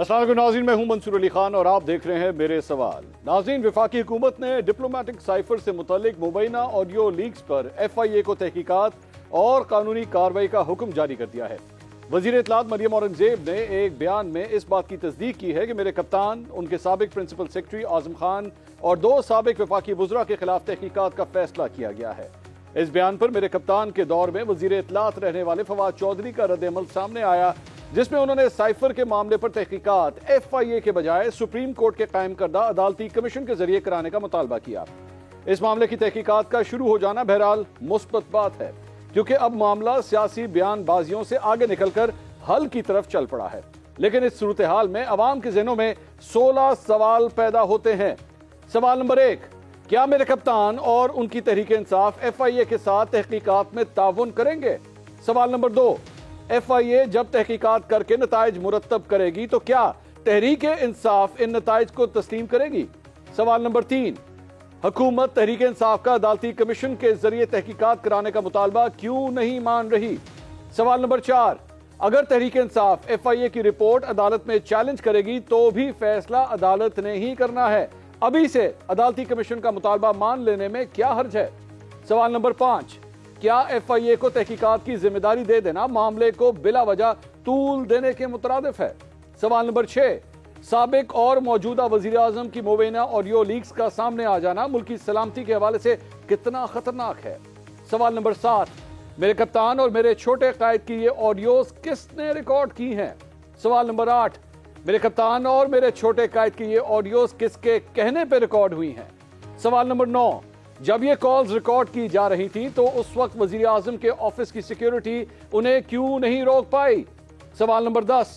अस्सलाम वालेकुम नाज़रीन, मैं हूं मंसूर अली खान और आप देख रहे हैं मेरे सवाल। नाज़रीन, वफाकी हुकूमत ने डिप्लोमेटिक साइफर से मुतल्लिक मुबैना ऑडियो लीक्स पर FIA को तहकीकात और कानूनी कार्रवाई का हुक्म जारी कर दिया है। वज़ीर इत्तलात मरियम औरंगजेब ने एक बयान में इस बात की तस्दीक की है कि मेरे कप्तान, उनके साबिक प्रिंसिपल सेक्रेटरी आजम खान और 2 साबिक वफाकी वुज़रा के खिलाफ तहकीकात का फैसला किया गया है। इस बयान पर मेरे कप्तान के दौर में वज़ीर इत्तलात रहने वाले फवाद चौधरी का रद्द-ए-अमल सामने आया, जिसमें उन्होंने साइफर के मामले पर तहकीकात FIA के बजाय सुप्रीम कोर्ट के कायम करदा अदालती कमीशन के जरिए कराने का मुतालबा किया। इस मामले की तहकीकात का शुरू हो जाना बहरहाल मुस्बत बात है, क्योंकि अब मामला सियासी बयानबाजियों से आगे निकलकर हल की तरफ चल पड़ा है। लेकिन इस सूरत हाल में अवाम के ज़हनों में 16 सवाल पैदा होते हैं। सवाल नंबर 1, क्या मेरे कप्तान और उनकी तहरीक इंसाफ FIA के साथ तहकीकात में ताउन करेंगे? सवाल नंबर 2, FIA जब तहकीकात करके नताइज मुरतब करेगी तो क्या तहरीक इंसाफ इन नताइज को तस्लीम करेगी? सवाल नंबर 3, हुकूमत तहरीक इंसाफ का अदालती कमीशन के जरिए तहकीकात कराने का मुतालबा क्यों नहीं मान रही? सवाल नंबर 4, अगर तहरीक इंसाफ FIA की रिपोर्ट अदालत में चैलेंज करेगी तो भी फैसला अदालत ने ही करना है। अभी से अदालती कमीशन का मुतालबा मान लेने में क्या हर्ज है? सवाल नंबर 5, क्या FIA को तहकीकात की जिम्मेदारी दे देना मामले को बिला वजह तूल देने के मुतरादिफ है? सवाल नंबर 6, साबिक और मौजूदा वजीर आजम की मुबैना ऑडियो लीक्स का सामने आ जाना मुल्की सलामती के हवाले से कितना खतरनाक है? सवाल नंबर 7, मेरे कप्तान और मेरे छोटे कायद की ये ऑडियोज किसने रिकॉर्ड की हैं? सवाल नंबर 8, मेरे कप्तान और मेरे छोटे कायद की ये ऑडियोज किसके कहने पर रिकॉर्ड हुई हैं? सवाल नंबर 9, जब ये कॉल्स रिकॉर्ड की जा रही थी तो उस वक्त वजीर आजम के ऑफिस की सिक्योरिटी उन्हें क्यों नहीं रोक पाई? सवाल नंबर 10,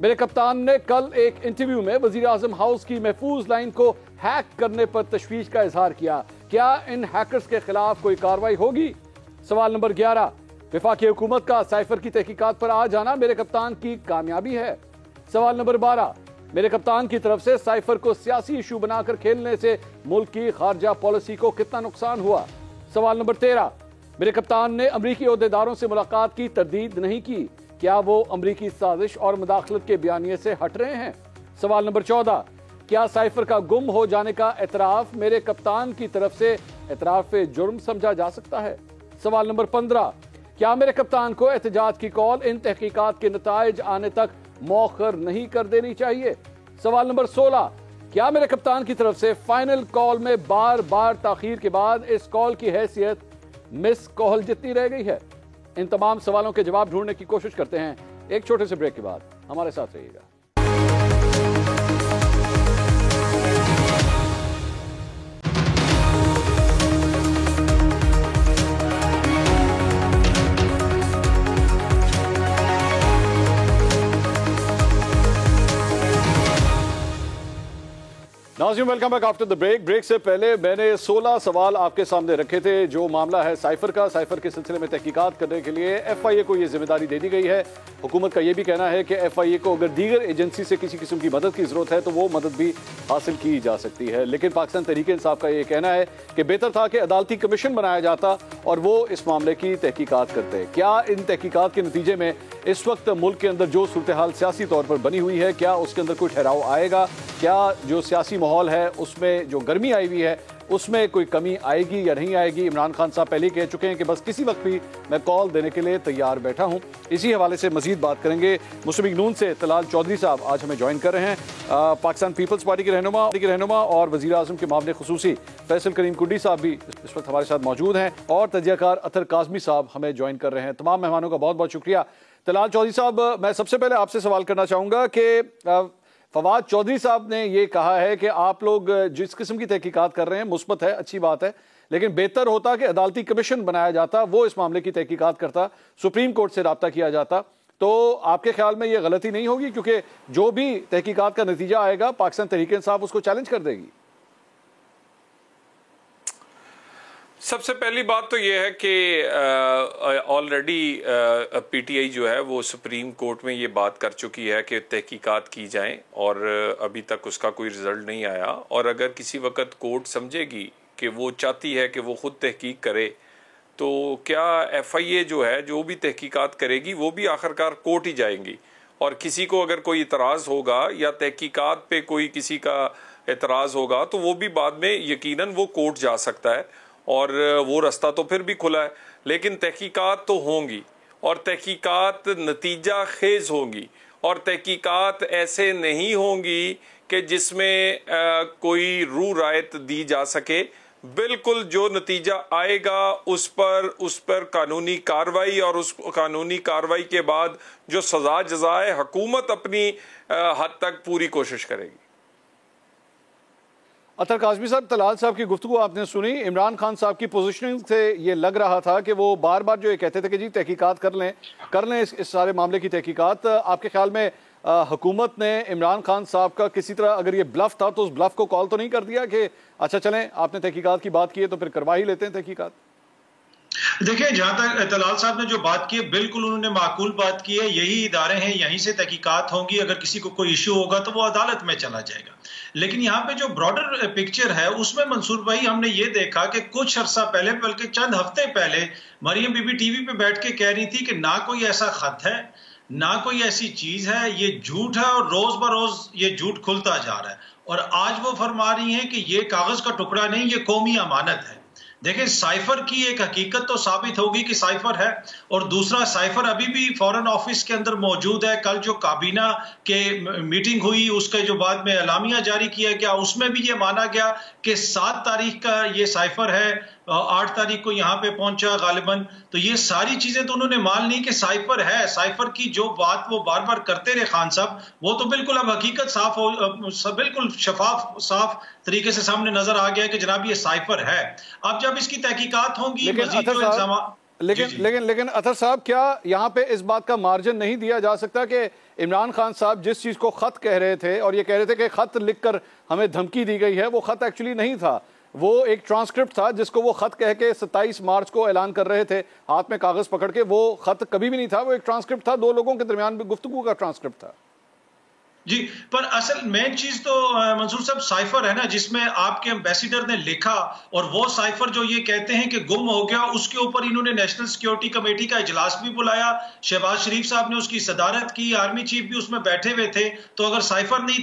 मेरे कप्तान ने कल एक इंटरव्यू में वजीर आजम हाउस की महफूज लाइन को हैक करने पर तशवीश का इजहार किया। क्या इन हैकर्स के खिलाफ कोई कार्रवाई होगी? सवाल नंबर 11, वफाकी हुकूमत का साइफर की तहकीकात पर आ जाना मेरे कप्तान की कामयाबी है? सवाल नंबर 12, मेरे कप्तान की तरफ से साइफर को सियासी इशू बनाकर खेलने से मुल्क की खारजा पॉलिसी को कितना नुकसान हुआ? सवाल नंबर 13, मेरे कप्तान ने अमरीकी ओहदेदारों से मुलाकात की तरदीद नहीं की, क्या वो अमरीकी साजिश और मुदाखलत के बयानिए से हट रहे हैं? सवाल नंबर 14, क्या साइफर का गुम हो जाने का एतराफ मेरे कप्तान की तरफ से एतराफ जुर्म समझा जा सकता है? सवाल नंबर 15, क्या मेरे कप्तान को एहतजाज की कॉल इन तहकीकात के नताइज आने तक मौखर नहीं कर देनी चाहिए? सवाल नंबर 16, क्या मेरे कप्तान की तरफ से फाइनल कॉल में बार बार ताखीर के बाद इस कॉल की हैसियत मिस कॉल जितनी रह गई है? इन तमाम सवालों के जवाब ढूंढने की कोशिश करते हैं एक छोटे से ब्रेक के बाद। हमारे साथ रहिएगा। नाज़रीन, welcome back after the break. Break से पहले मैंने 16 सवाल आपके सामने रखे थे। जो मामला है साइफर का, साइफर के सिलसिले में तहकीकात करने के लिए FIA को ये जिम्मेदारी दे दी गई है। हुकूमत का ये भी कहना है कि FIA को अगर दीगर एजेंसी से किसी किस्म की मदद की जरूरत है तो वो मदद भी हासिल की जा सकती है। लेकिन पाकिस्तान तहरीक इंसाफ का ये कहना है कि बेहतर था कि अदालती कमीशन बनाया जाता और वो इस मामले की तहकीकात करते। क्या इन तहकीकात के नतीजे में इस वक्त मुल्क के अंदर जो सूरत हाल सियासी तौर पर बनी हुई है, क्या उसके अंदर कोई ठहराव आएगा? क्या जो सियासी माहौल है उसमें जो गर्मी आई हुई है उसमें कोई कमी आएगी या नहीं आएगी? इमरान खान साहब पहले कह चुके हैं कि बस किसी वक्त भी मैं कॉल देने के लिए तैयार बैठा हूं। इसी हवाले से मजीद बात करेंगे। मुस्लिम लीग नून से तलाल चौधरी साहब आज हमें ज्वाइन कर रहे हैं। पाकिस्तान पीपल्स पार्टी के रहनुमा और वजीर आजम के मामले खुसूसी फैसल करीम कुड्डी साहब भी इस वक्त हमारे साथ मौजूद हैं और तजियाकार अतर काजमी साहब हमें ज्वाइन कर रहे हैं। तमाम मेहमानों का बहुत बहुत शुक्रिया। तलाल चौधरी साहब, मैं सबसे पहले आपसे सवाल करना चाहूँगा कि फवाद चौधरी साहब ने ये कहा है कि आप लोग जिस किस्म की तहकीकात कर रहे हैं मुस्बत है, अच्छी बात है, लेकिन बेहतर होता कि अदालती कमीशन बनाया जाता, वो इस मामले की तहकीकात करता, सुप्रीम कोर्ट से राब्ता किया जाता। तो आपके ख्याल में ये गलती नहीं होगी? क्योंकि जो भी तहकीकात का नतीजा आएगा पाकिस्तान तहरीक इंसाफ उसको चैलेंज कर देगी। सबसे पहली बात तो ये है कि ऑलरेडी PTI जो है वो सुप्रीम कोर्ट में ये बात कर चुकी है कि तहकीकात की जाएं और अभी तक उसका कोई रिजल्ट नहीं आया। और अगर किसी वक्त कोर्ट समझेगी कि वो चाहती है कि वो खुद तहकीक करे तो क्या FIA जो है जो भी तहकीकात करेगी वो भी आखिरकार कोर्ट ही जाएंगी और किसी को अगर कोई इतराज़ होगा या तहकीकात पे कोई किसी का इतराज़ होगा तो वो भी बाद में यकीनन वो कोर्ट जा सकता है और वो रास्ता तो फिर भी खुला है। लेकिन तहकीकात तो होंगी और तहकीकात नतीजा खेज होंगी और तहकीकात ऐसे नहीं होंगी कि जिसमें कोई रू रायत दी जा सके। बिल्कुल जो नतीजा आएगा उस पर कानूनी कार्रवाई और उस कानूनी कार्रवाई के बाद जो सजा जजा है हुकूमत अपनी हद तक पूरी कोशिश करेगी। अतर काज़मी साहब, तलाल साहब की गुफ्तगू आपने सुनी। इमरान खान साहब की पोजीशनिंग से ये लग रहा था कि वो बार बार जो ये कहते थे कि जी तहकीकात कर लें इस सारे मामले की तहकीकात। आपके ख्याल में हुकूमत ने इमरान खान साहब का किसी तरह अगर ये ब्लफ था तो उस ब्लफ को कॉल तो नहीं कर दिया कि अच्छा चलें आपने तहकीकात की बात की है तो फिर करवा ही लेते हैं तहकीकात? देखिए, जहां तक तलाल साहब ने जो बात की है बिल्कुल उन्होंने माकूल बात की है। यही इदारे हैं, यहीं से तहकीकात होंगी। अगर किसी को कोई इश्यू होगा तो वो अदालत में चला जाएगा। लेकिन यहाँ पे जो ब्रॉडर पिक्चर है उसमें मंसूर भाई हमने ये देखा कि कुछ अरसा पहले, बल्कि चंद हफ्ते पहले, मरियम बीबी टीवी पे बैठ के कह रही थी कि ना कोई ऐसा खत है, ना कोई ऐसी चीज है, ये झूठ है और रोज बरोज ये झूठ खुलता जा रहा है। और आज वो फरमा रही हैं कि ये कागज का टुकड़ा नहीं, ये कौमी अमानत है। देखिए, साइफर की एक हकीकत तो साबित होगी कि साइफर है, और दूसरा साइफर अभी भी फॉरेन ऑफिस के अंदर मौजूद है। कल जो काबीना के मीटिंग हुई उसके जो बाद में एलामिया जारी किया गया उसमें भी ये माना गया कि 7 तारीख का ये साइफर है, 8 तारीख को यहाँ पे पहुंचा गालिबन। तो ये सारी चीजें तो उन्होंने मान ली कि साइफर है। साइफर की जो बात वो बार बार करते रहे खान साहब, वो तो बिल्कुल अब हकीकत साफ हो, बिल्कुल शफाफ साफ तरीके से सामने नजर आ गया कि जनाब ये साइफर है। अब जब इसकी तहकीकात होंगी, लेकिन अतर साहब, क्या यहाँ पे इस बात का मार्जिन नहीं दिया जा सकता कि इमरान खान साहब जिस चीज को खत कह रहे थे और ये कह रहे थे कि खत लिखकर हमें धमकी दी गई है, वो खत एक्चुअली नहीं था, वो एक ट्रांसक्रिप्ट था जिसको वो खत कह के 27 मार्च को ऐलान कर रहे थे हाथ में कागज पकड़ के। वो खत कभी भी नहीं था, वो एक ट्रांसक्रिप्ट था, 2 लोगों के दरमियान गुफ्तगू का ट्रांसक्रिप्ट था। जी, पर असल मेन चीज तो मंसूर साहब साइफर है ना, जिसमें आपके एम्बेसिडर ने लिखा, और वो साइफर जो ये कहते हैं कि गुम हो गया, उसके ऊपर इन्होंने नेशनल सिक्योरिटी कमेटी का इजलास भी बुलाया। शहबाज शरीफ साहब ने उसकी सदारत की, आर्मी चीफ भी उसमें बैठे हुए थे। तो अगर साइफर नहीं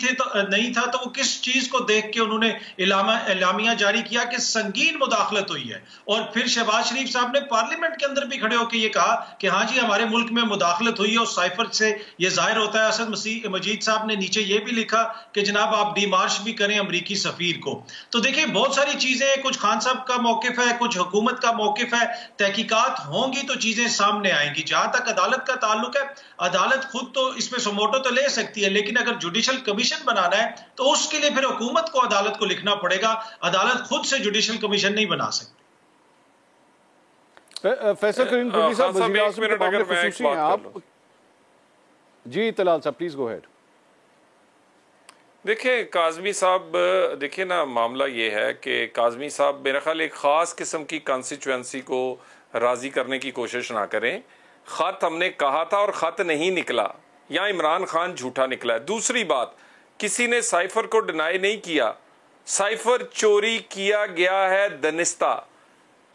था तो वो किस चीज को देख के उन्होंने इलामिया जारी किया कि संगीन मुदाखलत हुई है। और फिर शहबाज शरीफ साहब ने पार्लियामेंट के अंदर भी खड़े होकर ये कहा कि हाँ जी हमारे मुल्क में मुदाखलत हुई है, और साइफर से ये जाहिर होता है। असद मजीद साहब ने नीचे ये भी लिखा कि जनाब आप डिमार्श भी करें अमरीकी सफीर को। तो देखिए, बहुत सारी चीजें, कुछ खान साहब का मौकिफ है, कुछ हुकूमत का मौकिफ है। तहकीकात होंगी तो चीजें सामने आएंगी। जहां तक अदालत का ताल्लुक है, अदालत खुद तो इसमें समोटो तो ले सकती है, लेकिन अगर जुडिशल कमीशन बनाना है तो उसके लिए फिर हुकूमत को अदालत को लिखना पड़ेगा। अदालत खुद से जुडिशल कमीशन नहीं बना सकती। फैसल करीम कुकी साहब, जी तलाल साहब प्लीज गो हेड। देखिए काज़मी साहब, देखिए ना, मामला ये है कि काज़मी साहब मेरा ख्याल एक ख़ास किस्म की कॉन्स्टिट्यूएंसी को राज़ी करने की कोशिश ना करें। ख़त हमने कहा था और ख़त नहीं निकला, या इमरान खान झूठा निकला है। दूसरी बात, किसी ने साइफर को डिनाई नहीं किया, साइफर चोरी किया गया है, दनिस्ता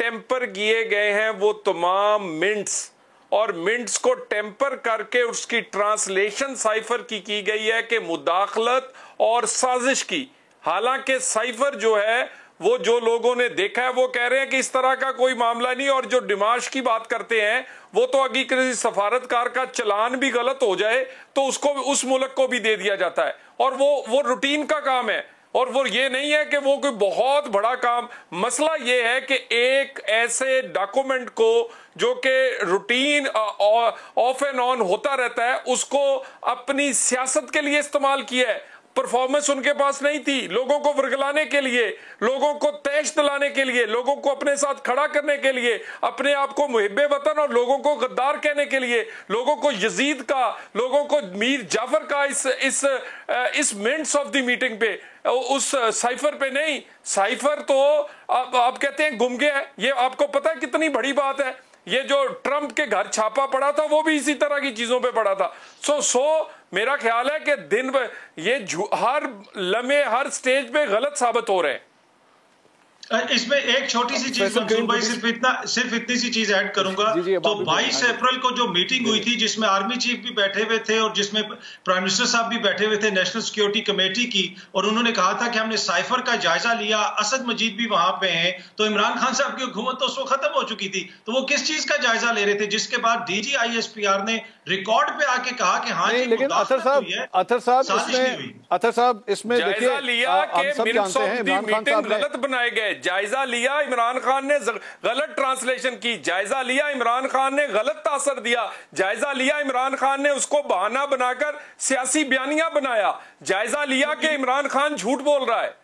टेम्पर किए गए हैं वो तमाम मिंट्स, और मिंट्स को टेम्पर करके उसकी ट्रांसलेशन साइफर की गई है कि मुदाखलत और साजिश की। हालांकि साइफर जो है वो जो लोगों ने देखा है वो कह रहे हैं कि इस तरह का कोई मामला नहीं, और जो डिमाश की बात करते हैं वो तो अगर किसी सफारतकार का चलान भी गलत हो जाए तो उसको उस मुल्क को भी दे दिया जाता है, और वो रूटीन का काम है, और वो ये नहीं है कि वो कोई बहुत बड़ा काम। मसला ये है कि एक ऐसे डॉक्यूमेंट को जो कि रूटीन ऑफ एंड ऑन होता रहता है उसको अपनी सियासत के लिए इस्तेमाल किया है। परफॉर्मेंस उनके पास नहीं थी, लोगों को वर्गलाने के लिए, लोगों को तैश दिलाने के लिए, लोगों को अपने साथ खड़ा करने के लिए, अपने आप को मुहिब्बे वतन और लोगों को गद्दार कहने के लिए, लोगों को यजीद का, लोगों को मीर जाफर का इस मिनट्स ऑफ द मीटिंग पे, उस साइफर पे नहीं। साइफर तो आप कहते हैं गुम गया है। ये आपको पता है कितनी बड़ी बात है। ये जो ट्रंप के घर छापा पड़ा था वो भी इसी तरह की चीजों पे पड़ा था। सो मेरा ख्याल है कि दिन ये हर लम्हे हर स्टेज पे गलत साबित हो रहे हैं। इसमें एक छोटी सी चीज मंसूर भाई, सिर्फ इतनी सी चीज ऐड करूंगा। तो 22 अप्रैल को जो मीटिंग हुई थी जिसमें आर्मी चीफ भी बैठे हुए थे और जिसमें प्राइम मिनिस्टर साहब भी बैठे हुए थे नेशनल सिक्योरिटी कमेटी की, और उन्होंने कहा था कि हमने साइफर का जायजा लिया, असद मजीद भी वहां पे हैं, तो इमरान खान साहब की हुकूमत तो उस वक्त खत्म हो चुकी थी, तो वो किस चीज का जायजा ले रहे थे? जिसके बाद डीजी ISPR ने रिकॉर्ड पे आके कहा कि हाँ, लेकिन अतर साहब इसमें जायजा लिया कि मिनट्स ऑफ द मीटिंग गलत बनाए गए, जायजा लिया इमरान खान ने गलत ट्रांसलेशन की, जायजा लिया इमरान खान ने गलत तासर दिया, जायजा लिया इमरान खान ने उसको बहाना बनाकर सियासी बयानिया बनाया, जायजा लिया कि इमरान खान झूठ बोल रहा है।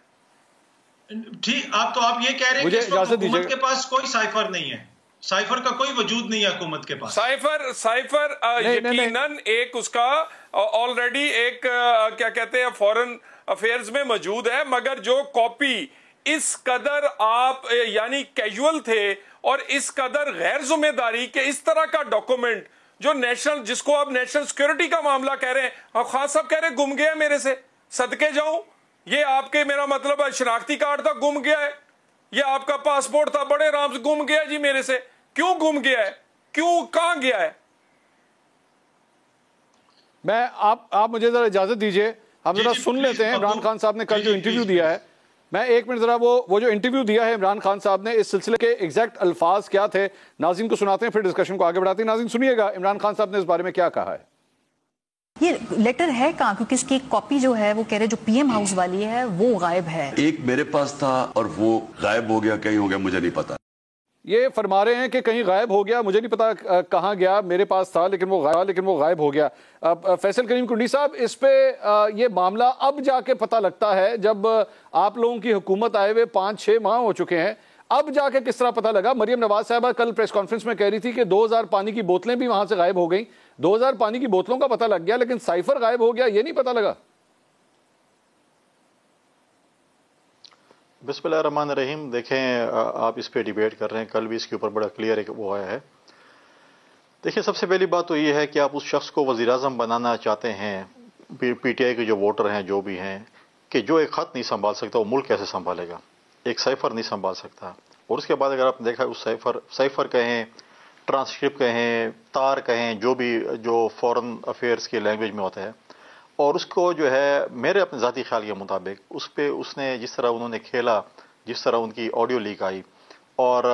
ठीक, आप ये कह रहे हैं कि हुकूमत के पास कोई साइफर नहीं है, साइफर का कोई वजूद नहीं है हुकूमत के पास। साइफर यकीनन एक उसका ऑलरेडी एक क्या कहते हैं फॉरेन अफेयर्स में मौजूद है, मगर जो कॉपी इस कदर आप यानी कैजुअल थे और इस कदर गैर जिम्मेदारी के इस तरह का डॉक्यूमेंट जो नेशनल, जिसको आप नेशनल सिक्योरिटी का मामला कह रहे हैं, खान साहब कह रहे हैं गुम गया मेरे से, सदके जाऊं, ये आपके मेरा मतलब है शनाख्ती कार्ड था गुम गया है, ये आपका पासपोर्ट था बड़े आराम से गुम गया जी मेरे से, क्यों गुम गया है, क्यों, कहां गया है? मैं आप मुझे जरा इजाजत दीजिए, हम जरा सुन लेते हैं इमरान खान साहब ने कल जो इंटरव्यू दिया है। मैं एक मिनट जरा वो जो इंटरव्यू दिया है इमरान खान साहब ने, इस सिलसिले के एग्जैक्ट अल्फाज क्या थे, नाज़रीन को सुनाते हैं, फिर डिस्कशन को आगे बढ़ाते हैं। नाज़रीन सुनिएगा इमरान खान साहब ने इस बारे में क्या कहा है। ये लेटर है कहाँ, क्योंकि इसकी एक कॉपी जो है वो कह रहे जो PM हाउस वाली है वो गायब है। एक मेरे पास था और वो गायब हो गया, कहीं हो गया, मुझे नहीं पता। ये फरमा रहे हैं कि कहीं गायब हो गया, मुझे नहीं पता कहाँ गया, मेरे पास था लेकिन वो गायब हो गया। फैसल करीम कुंडी साहब, इस पे ये मामला अब जाके पता लगता है, जब आप लोगों की हुकूमत आए हुए 5-6 माह हो चुके हैं, अब जाके किस तरह पता लगा? मरियम नवाज साहबा कल प्रेस कॉन्फ्रेंस में कह रही थी कि 2000 पानी की बोतलें भी वहां से गायब हो गई। 2000 पानी की बोतलों का पता लग गया, लेकिन साइफर गायब हो गया, ये नहीं पता लगा। बिस्मिल्लाहिर्रहमानिर्रहीम। देखें, आप इस पे डिबेट कर रहे हैं, कल भी इसके ऊपर बड़ा क्लियर एक वो आया है। देखिए, सबसे पहली बात तो ये है कि आप उस शख्स को वज़ीर आज़म बनाना चाहते हैं, PTI के जो वोटर हैं, जो भी हैं, कि जो एक ख़त नहीं संभाल सकता वो मुल्क कैसे संभालेगा? एक साइफर नहीं संभाल सकता। और उसके बाद अगर आपने देखा उस साइफर कहें, ट्रांसक्रिप्ट कहें, तार कहें, जो फॉरेन अफेयर्स की लैंग्वेज में होता है, और उसको जो है मेरे अपने ज़ाती ख्याल के मुताबिक उस पर उसने जिस तरह उन्होंने खेला, जिस तरह उनकी ऑडियो लीक आई, और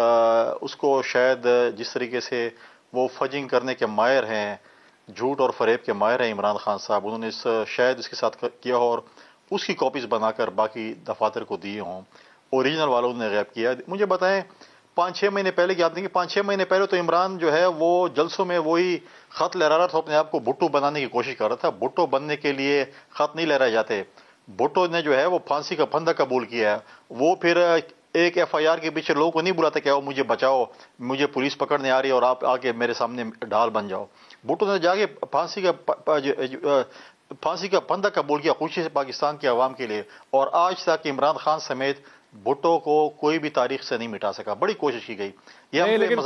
उसको शायद जिस तरीके से वो फजिंग करने के माहिर हैं, झूठ और फरेब के माहिर हैं इमरान खान साहब, उन्होंने शायद इसके साथ किया हो और उसकी कॉपीज़ बनाकर बाकी दफातर को दिए हों, ओरिजिनल वालों ने गैब किया। मुझे बताएं, 5-6 महीने पहले की आप देखेंगे, 5-6 महीने पहले तो इमरान जो है वो जलसों में वही खत लहरा रहा था, अपने आप को भुट्टो बनाने की कोशिश कर रहा था। भुट्टो बनने के लिए खत नहीं लहराए जाते। भुट्टो ने जो है वो फांसी का फंदा कबूल किया है। वो फिर एक FIR के पीछे लोगों को नहीं बुलाता क्या, मुझे बचाओ, मुझे पुलिस पकड़ने आ रही है और आप आके मेरे सामने ढाल बन जाओ। भुट्टो ने जाके फांसी का फंदा कबूल किया खुशी से पाकिस्तान की आवाम के लिए, और आज तक इमरान खान समेत भुट्टो को कोई भी तारीख से नहीं मिटा सका। बड़ी कोशिश की गई। लेकिन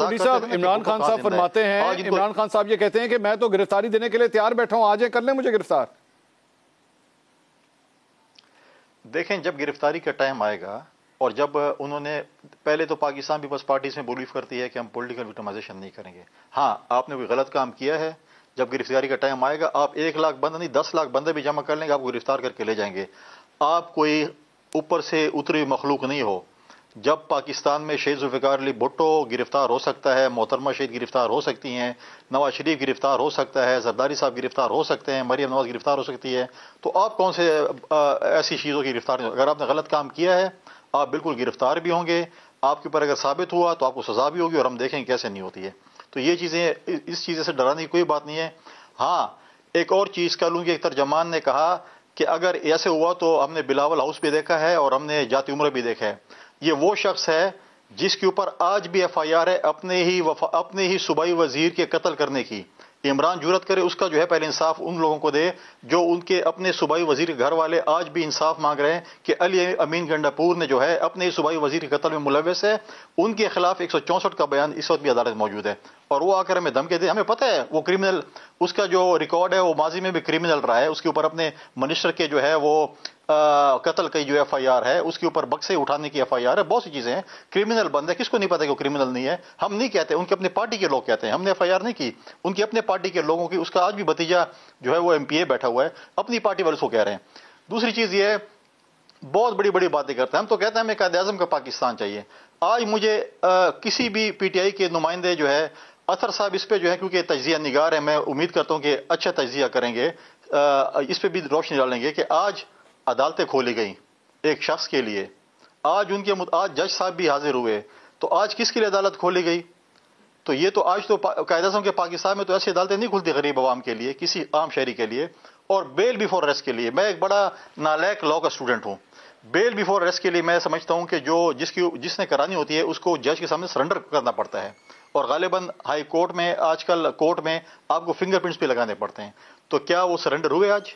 इमरान खान साहब फरमाते हैं, इमरान खान साहब ये कहते हैं कि मैं तो गिरफ्तारी देने के लिए तैयार बैठा हूं, आज कर लें मुझे गिरफ्तार। देखें, जब गिरफ्तारी का टाइम आएगा, और जब उन्होंने पहले तो पाकिस्तान पीपल्स पार्टी से बिलीव करती है कि हम पॉलिटिकल विक्टिमाइजेशन नहीं करेंगे। हाँ, आपने कोई गलत काम किया है, जब गिरफ्तारी का टाइम आएगा आप 1 लाख बंदे नहीं 10 लाख बंदे भी जमा कर लेंगे, आपको गिरफ्तार करके ले जाएंगे। आप कोई ऊपर से उतरी मखलूक नहीं हो। जब पाकिस्तान में शहीद जुल्फ़िकार अली भुट्टो गिरफ्तार हो सकता है, मोहतरमा शहीद गिरफ्तार हो सकती हैं, नवाज शरीफ गिरफ्तार हो सकता है, जरदारी साहब गिरफ्तार हो सकते हैं, मरियम नवाज गिरफ्तार हो सकती है, तो आप कौन से ऐसी चीज़ों की गिरफ्तार? अगर आपने गलत काम किया है आप बिल्कुल गिरफ्तार भी होंगे, आपके ऊपर अगर साबित हुआ तो आपको सजा भी होगी, और हम देखेंगे कैसे नहीं होती है। तो ये चीज़ें, इस चीज़ें से डराने की कोई बात नहीं है। हाँ, एक और चीज़ कह लूँ कि एक तर्जमान ने कहा कि अगर ऐसे हुआ तो हमने बिलावल हाउस भी देखा है और हमने जाती उम्र भी देखा है। ये वो शख्स है जिसके ऊपर आज भी FIR है अपने ही सूबाई वजीर के कत्ल करने की। इमरान जुरत करे उसका जो है पहले इंसाफ उन लोगों को दे जो उनके अपने सूबाई वजीर के घर वाले आज भी इंसाफ मांग रहे हैं कि अली अमीन गंडापुर ने जो है अपने सूबाई वजीर के कत्ल में मुलव्वस है। उनके खिलाफ 164 का बयान इस वक्त भी अदालत मौजूद है। और वो आकर हमें धमकी दे, हमें पता है वो क्रिमिनल, उसका जो रिकॉर्ड है वो माजी में भी क्रिमिनल रहा है, उसके ऊपर अपने मिनिस्टर के जो है वो कत्ल की जो FIR है, उसके ऊपर बक्से उठाने की FIR है, बहुत सी चीजें हैं, क्रिमिनल बंद है, किसको नहीं पता कि वो क्रिमिनल नहीं है? हम नहीं कहते, उनके अपने पार्टी के लोग कहते हैं, हमने FIR नहीं की, उनकी अपने पार्टी के लोगों की, उसका आज भी भतीजा जो है वो MPA बैठा हुआ है, अपनी पार्टी वाले उसको कह रहे हैं। दूसरी चीज ये है, बहुत बड़ी बड़ी बातें करते हैं, हम तो कहते हैं हमें कायद-ए-आज़म का पाकिस्तान चाहिए। आज मुझे किसी भी PTI के नुमाइंदे जो है, अतर साहब इस पे जो है, क्योंकि तज्जिया निगार है, मैं उम्मीद करता हूं कि अच्छा तज्जिया करेंगे, इस पे भी रोशनी डालेंगे कि आज अदालतें खोली गई एक शख्स के लिए, आज आज जज साहब भी हाजिर हुए, तो आज किसके लिए अदालत खोली गई? तो ये तो आज तो कायद-ए-आज़म के पाकिस्तान में तो ऐसी अदालतें नहीं खुलती गरीब आवाम के लिए, किसी आम शहरी के लिए, और बेल बिफोर अरेस्ट के लिए। मैं एक बड़ा नालायक लॉ का स्टूडेंट हूं, बेल बिफोर अरेस्ट के लिए मैं समझता हूं कि जिसने करानी होती है उसको जज के सामने सरेंडर करना पड़ता है, और गालिबन हाई कोर्ट में, आजकल कोर्ट में आपको फिंगरप्रिंट्स भी लगाने पड़ते हैं। तो क्या वो सरेंडर हुए? आज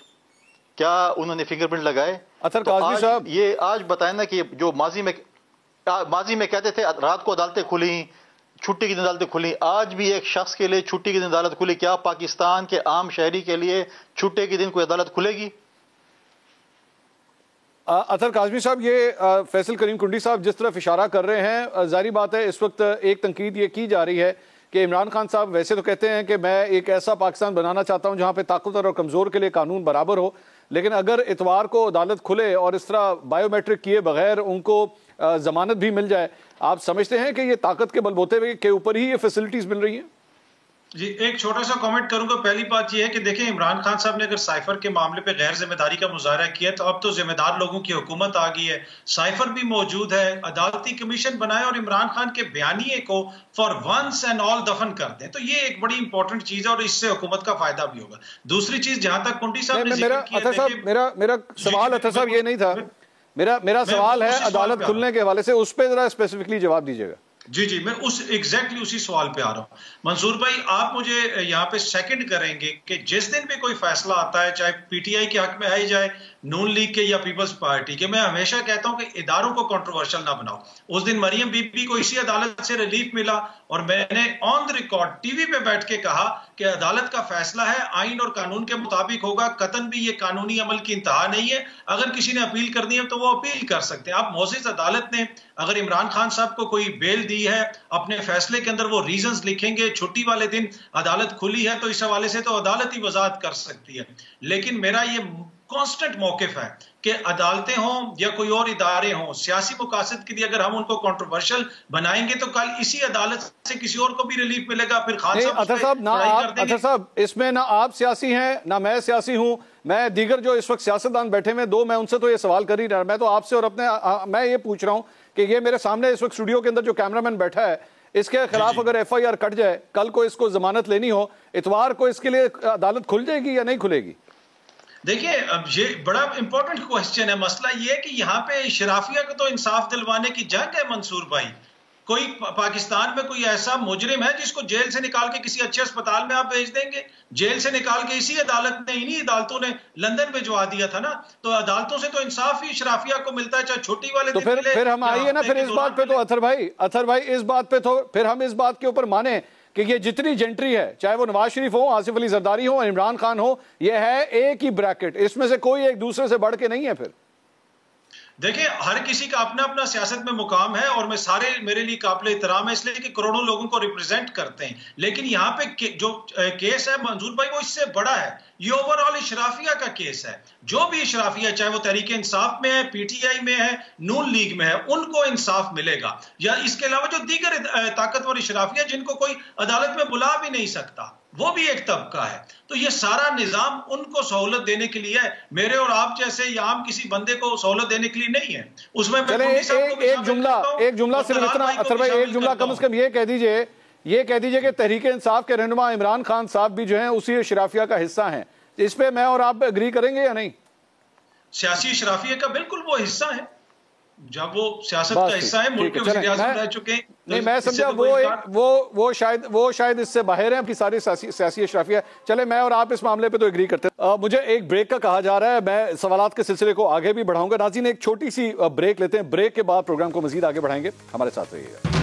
क्या उन्होंने फिंगरप्रिंट लगाए? अतर तो काज़मी साहब, ये आज बताए ना कि जो माजी में कहते थे रात को अदालतें खुली, छुट्टी की दिन अदालतें खुली, आज भी एक शख्स के लिए छुट्टी की दिन अदालत खुली, क्या पाकिस्तान के आम शहरी के लिए छुट्टी के दिन कोई अदालत खुलेगी? अतर काज़मी साहब, ये फैसल करीम कुंडी साहब जिस तरफ इशारा कर रहे हैं, जारी बात है इस वक्त एक तनकीद ये की जा रही है कि इमरान खान साहब वैसे तो कहते हैं कि मैं एक ऐसा पाकिस्तान बनाना चाहता हूं जहां पे ताकतवर और कमज़ोर के लिए कानून बराबर हो, लेकिन अगर इतवार को अदालत खुले और इस तरह बायोमेट्रिक किए बगैर उनको जमानत भी मिल जाए, आप समझते हैं कि ये ताकत के बलबूते के ऊपर ही ये फैसिलिटीज मिल रही हैं? जी, एक छोटा सा कमेंट करूंगा। पहली बात यह है कि देखें, इमरान खान साहब ने अगर साइफर के मामले पे गैर जिम्मेदारी का मुजाहरा किया तो अब तो जिम्मेदार लोगों की हुकूमत आ गई है, साइफर भी मौजूद है, अदालती कमीशन बनाए और इमरान खान के बयानिए को फॉर वंस एंड ऑल दफन कर दें, तो ये एक बड़ी इंपॉर्टेंट चीज है और इससे हुकूमत का फायदा भी होगा। दूसरी चीज, जहां तक कुंडी साहब ने मेरा सवाल अतर साहब ये नहीं था, मेरा सवाल है अदालत खुलने के हवाले से, उस पर जरा स्पेसिफिकली जवाब दीजिएगा। जी, मैं एग्जैक्टली उसी सवाल पे आ रहा हूं। मंसूर भाई, आप मुझे यहाँ पे सेकंड करेंगे कि जिस दिन भी कोई फैसला आता है, चाहे PTI के हक में आई जाए, नून लीग के या पीपल्स पार्टी के, मैं हमेशा कहता हूं कि इदारों को कंट्रोवर्शियल ना बनाओ। उस दिन मरियम बीबी को इसी अदालत से रिलीफ मिला और मैंने ऑन द रिकॉर्ड टीवी पे बैठ के कहा कि अदालत का फैसला है, आइन और कानून के मुताबिक होगा, कतन भी ये कानूनी अमल की इंतहा नहीं है। अगर किसी ने अपील करनी है तो वो अपील कर सकते हैं। अब मोअज़्ज़िज़ अदालत ने अगर इमरान खान साहब को कोई बेल दी है, अपने फैसले के अंदर वो रीजंस लिखेंगे, छुट्टी वाले दिन अदालत खुली है, तो इस हवाले से तो अदालत ही वजाहत कर सकती है। लेकिन मेरा ये कांस्टेंट मौकिफ है कि अदालतें हों या कोई और इदारे हों, सियासी मकासद के लिए अगर हम उनको कंट्रोवर्शियल बनाएंगे तो कल इसी अदालत से किसी और को भी रिलीफ मिलेगा। फिर खान साहब, अतर साहब, इसमें ना आप सियासी हैं ना मैं सियासी हूं, मैं दीगर जो इस वक्त सियासतदान बैठे हुए दो, मैं उनसे तो ये सवाल कर ही रहा, मैं तो आपसे और अपने मैं ये पूछ रहा हूं कि ये मेरे सामने इस वक्त स्टूडियो के अंदर जो कैमरामैन बैठा है, इसके खिलाफ अगर FIR कट जाए, कल को इसको जमानत लेनी हो, इतवार को इसके लिए अदालत खुल जाएगी या नहीं खुलेगी? देखिए, अब ये बड़ा इंपॉर्टेंट क्वेश्चन है। मसला ये है कि यहाँ पे शराफिया को तो इंसाफ दिलवाने की जंग है मंसूर भाई। कोई पाकिस्तान में कोई ऐसा मुजरिम है जिसको जेल से निकाल के किसी अच्छे अस्पताल में आप भेज देंगे? जेल से निकाल के इसी अदालत ने, इन्हीं अदालतों ने लंदन भिजवा दिया था ना। तो अदालतों से तो इंसाफ ही शराफिया को मिलता है, चाहे छोटी वाले तो फिर हम आइए ना फिर इस बात पे, तो अतर भाई इस बात पे तो फिर हम इस बात के ऊपर माने कि ये जितनी जेंट्री है, चाहे वो नवाज शरीफ हो, आसिफ अली जरदारी हो, इमरान खान हो, ये है एक ही ब्रैकेट, इसमें से कोई एक दूसरे से बढ़ के नहीं है। फिर देखिए, हर किसी का अपना अपना सियासत में मुकाम है और मैं सारे मेरे लिए काबिल एहतराम है, इसलिए कि करोड़ों लोगों को रिप्रेजेंट करते हैं। लेकिन यहाँ पे जो केस है मंजूर भाई, वो इससे बड़ा है। ये ओवरऑल इशराफिया का केस है। जो भी इशराफिया, चाहे वो तहरीक इंसाफ में है, PTI में है, नून लीग में है, उनको इंसाफ मिलेगा। या इसके अलावा जो दीगर ताकतवर इशराफिया जिनको कोई अदालत में बुला भी नहीं सकता, वो भी एक तबका है। तो ये सारा निजाम उनको सहूलत देने के लिए है, मेरे और आप जैसे या आम किसी बंदे को सहूलत देने के लिए नहीं है। उसमें मैं एक जुमला सिर्फ इतना, अतर भाई एक जुमला कम से कम ये कह दीजिए कि तहरीक इंसाफ के रहनुमा इमरान खान साहब भी जो हैं उसी शराफिया का हिस्सा हैं। इस पे मैं और आप एग्री करेंगे या नहीं? सियासी शराफिया का बिल्कुल वो हिस्सा है, जब वो सियासत का हिस्सा है, मुल्क के वज़ीर-ए-आज़म रह चुके हैं। नहीं, मैं समझा वो शायद इससे बाहर है आपकी सारी सियासी अशराफिया। चले, मैं और आप इस मामले पे तो एग्री करते हैं। मुझे एक ब्रेक का कहा जा रहा है, मैं सवालात के सिलसिले को आगे भी बढ़ाऊंगा। नाज़रीन, एक छोटी सी ब्रेक लेते हैं, ब्रेक के बाद प्रोग्राम को मजीद आगे बढ़ाएंगे, हमारे साथ रहिएगा।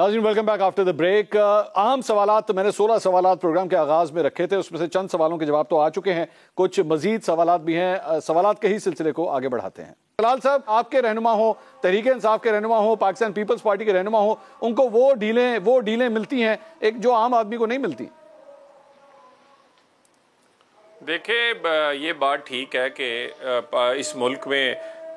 नाज़रीन, welcome back after the break. अहम सवालात, मैंने 16 सवालात प्रोग्राम के आगाज में रखे थे, उसमें से चंद सवालों के जवाब तो आ चुके हैं, कुछ मजीद सवालात भी हैं। सवालात के ही सिलसिले को आगे बढ़ाते हैं। तलाल साहब, आपके रहनुमा हो, तहरीक इंसाफ के रहनुमा हो, पाकिस्तान पीपल्स पार्टी के रहनुमा हो, उनको वो डीलें मिलती हैं एक जो आम आदमी को नहीं मिलती। देखिए, ये बात ठीक है कि इस मुल्क में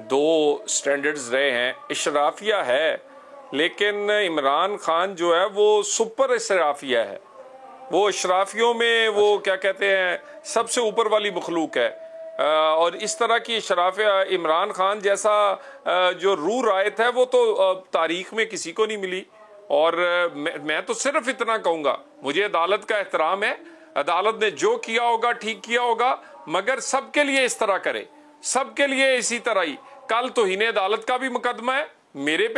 2 स्टैंडर्ड्स रहे हैं। इशराफिया है, लेकिन इमरान खान जो है वो सुपर इशराफिया है। वो इशराफियों में वो क्या कहते हैं, सबसे ऊपर वाली मखलूक है। और इस तरह की इशराफिया इमरान खान जैसा जो रूह रायत है वो तो तारीख में किसी को नहीं मिली। और मैं तो सिर्फ इतना कहूँगा, मुझे अदालत का एहतराम है, अदालत ने जो किया होगा ठीक किया होगा, मगर सबके लिए इस तरह करे, सबके लिए इसी तरह ही। कल तौहीन अदालत का भी मुकदमा है,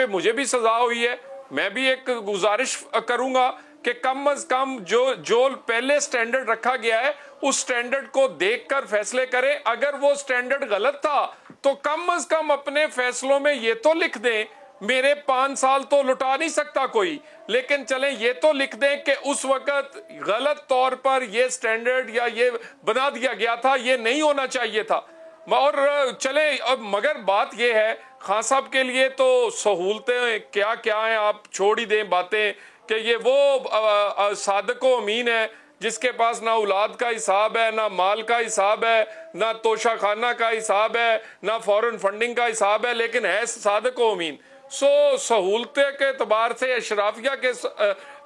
मुझे भी सजा हुई है। मैं भी एक गुजारिश करूंगा कि कम अज कम जो पहले स्टैंडर्ड रखा गया है उस स्टैंडर्ड को देखकर फैसले करें। अगर वो स्टैंडर्ड गलत था तो कम अज कम अपने फैसलों में ये तो लिख दें, मेरे 5 साल तो लुटा नहीं सकता कोई, लेकिन चलें ये तो लिख दें कि उस वक्त गलत तौर पर ये स्टैंडर्ड या ये बना दिया गया था, ये नहीं होना चाहिए था। और चले अब, मगर बात यह है खान साहब के लिए तो सहूलतें क्या क्या हैं, आप छोड़ ही दें बातें कि ये वो सादको अमीन है जिसके पास ना औलाद का हिसाब है, ना माल का हिसाब है, ना तोशा खाना का हिसाब है, ना फॉरेन फंडिंग का हिसाब है, लेकिन है सादको अमीन। सहूलतें के एतबार से, अशराफिया के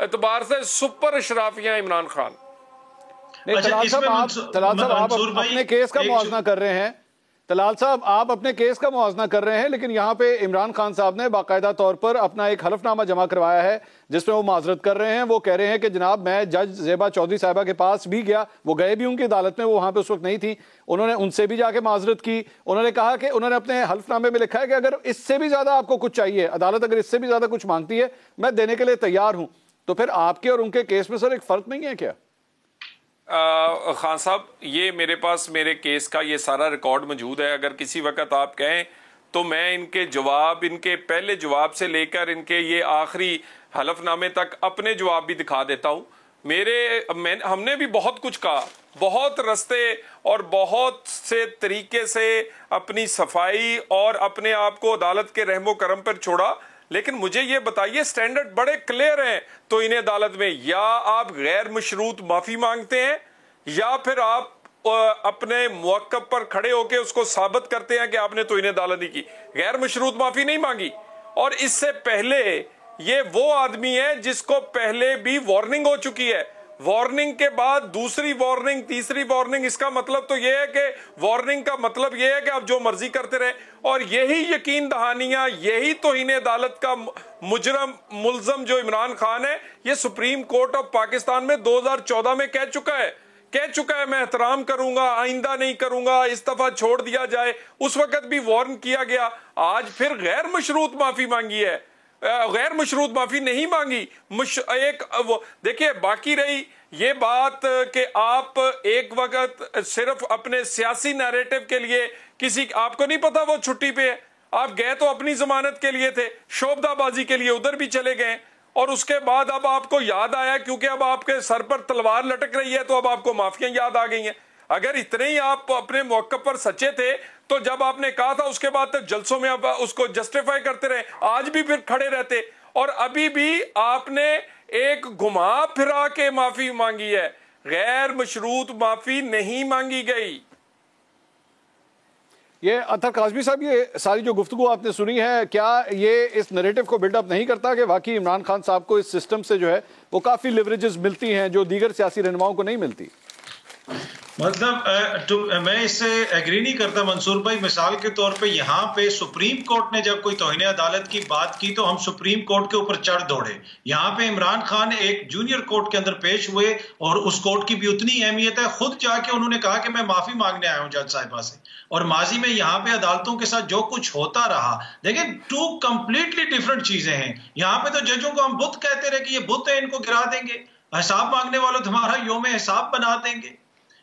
एतबार से सुपर अशराफिया इमरान खान। तलाल साहब आप अपने केस का मुआवजा कर रहे हैं, तलाल साहब आप अपने केस का मुआवजा कर रहे हैं, लेकिन यहाँ पे इमरान खान साहब ने बाकायदा तौर पर अपना एक हलफनामा जमा करवाया है जिसमें वो माजरत कर रहे हैं। वो कह रहे हैं कि जनाब मैं जज ज़ेबा चौधरी साहिबा के पास भी गया, वो गए भी उनकी अदालत में, वो वहाँ पे उस वक्त नहीं थी, उन्होंने उनसे भी जाके माजरत की। उन्होंने कहा कि उन्होंने अपने हलफनामे में लिखा है कि अगर इससे भी ज्यादा आपको कुछ चाहिए, अदालत अगर इससे भी ज्यादा कुछ मांगती है, मैं देने के लिए तैयार हूँ। तो फिर आपके और उनके केस में सर एक फर्क नहीं है क्या? खान साहब, ये मेरे पास मेरे केस का ये सारा रिकॉर्ड मौजूद है। अगर किसी वक्त आप कहें तो मैं इनके जवाब, इनके पहले जवाब से लेकर इनके ये आखिरी हलफनामे तक अपने जवाब भी दिखा देता हूँ। हमने भी बहुत कुछ कहा, बहुत रस्ते और बहुत से तरीके से अपनी सफाई और अपने आप को अदालत के रहमो करम पर छोड़ा। लेकिन मुझे ये बताइए, स्टैंडर्ड बड़े क्लियर हैं तो इन्हें अदालत में, या आप गैर मशरूत माफी मांगते हैं या फिर आप अपने मुवक्कफ पर खड़े होकर उसको साबित करते हैं कि आपने तो इन्हें अदालत नहीं की। गैर मशरूत माफी नहीं मांगी। और इससे पहले ये वो आदमी है जिसको पहले भी वार्निंग हो चुकी है, वार्निंग के बाद दूसरी वार्निंग, तीसरी वार्निंग। इसका मतलब तो यह है कि वार्निंग का मतलब यह है कि आप जो मर्जी करते रहे। और यही यकीन दहानियां, यही तौहीन अदालत का मुलजम जो इमरान खान है, ये सुप्रीम कोर्ट ऑफ पाकिस्तान में 2014 में कह चुका है मैं एहतराम करूंगा, आइंदा नहीं करूंगा, इस दफा छोड़ दिया जाए। उस वक्त भी वार्न किया गया। आज फिर गैर मशरूत माफी मांगी है, गैर मशरूत माफी नहीं मांगी। देखिए, बाकी रही ये बात कि आप एक वक्त सिर्फ अपने सियासी नैरेटिव के लिए आपको नहीं पता वो छुट्टी पे है, आप गए तो अपनी जमानत के लिए थे, शोबदाबाजी के लिए उधर भी चले गए। और उसके बाद अब आपको याद आया क्योंकि अब आपके सर पर तलवार लटक रही है तो अब आपको माफियां याद आ गई हैं। अगर इतने ही आप अपने मौके पर सच्चे थे तो जब आपने कहा था उसके बाद तक जलसों में आप उसको जस्टिफाई करते रहे, आज भी फिर खड़े रहते। और अभी भी आपने एक घुमा फिरा के माफी मांगी है, गैर मशरूत माफी नहीं मांगी गई। ये अतर काज़मी साहब, ये सारी जो गुफ्तगू आपने सुनी है, क्या ये इस नैरेटिव को बिल्डअप नहीं करता कि वाकई इमरान खान साहब को इस सिस्टम से जो है वो काफी लिवरेजेस मिलती हैं जो दीगर सियासी रहनुमाओं को नहीं मिलती? मतलब मैं इससे एग्री नहीं करता मंसूर भाई। मिसाल के तौर पे यहाँ पे सुप्रीम कोर्ट ने जब कोई तौहीन अदालत की बात की तो हम सुप्रीम कोर्ट के ऊपर चढ़ दौड़े। यहाँ पे इमरान खान एक जूनियर कोर्ट के अंदर पेश हुए और उस कोर्ट की भी उतनी अहमियत है, खुद जाके उन्होंने कहा कि मैं माफी मांगने आया हूँ जज साहिबा से। और माजी में यहाँ पे अदालतों के साथ जो कुछ होता रहा, देखिए 2 कंप्लीटली डिफरेंट चीजें हैं। यहाँ पे तो जजों को हम बुत कहते रहे कि ये बुत है, इनको गिरा देंगे, हिसाब मांगने वालों तुम्हारा योम हिसाब बना देंगे।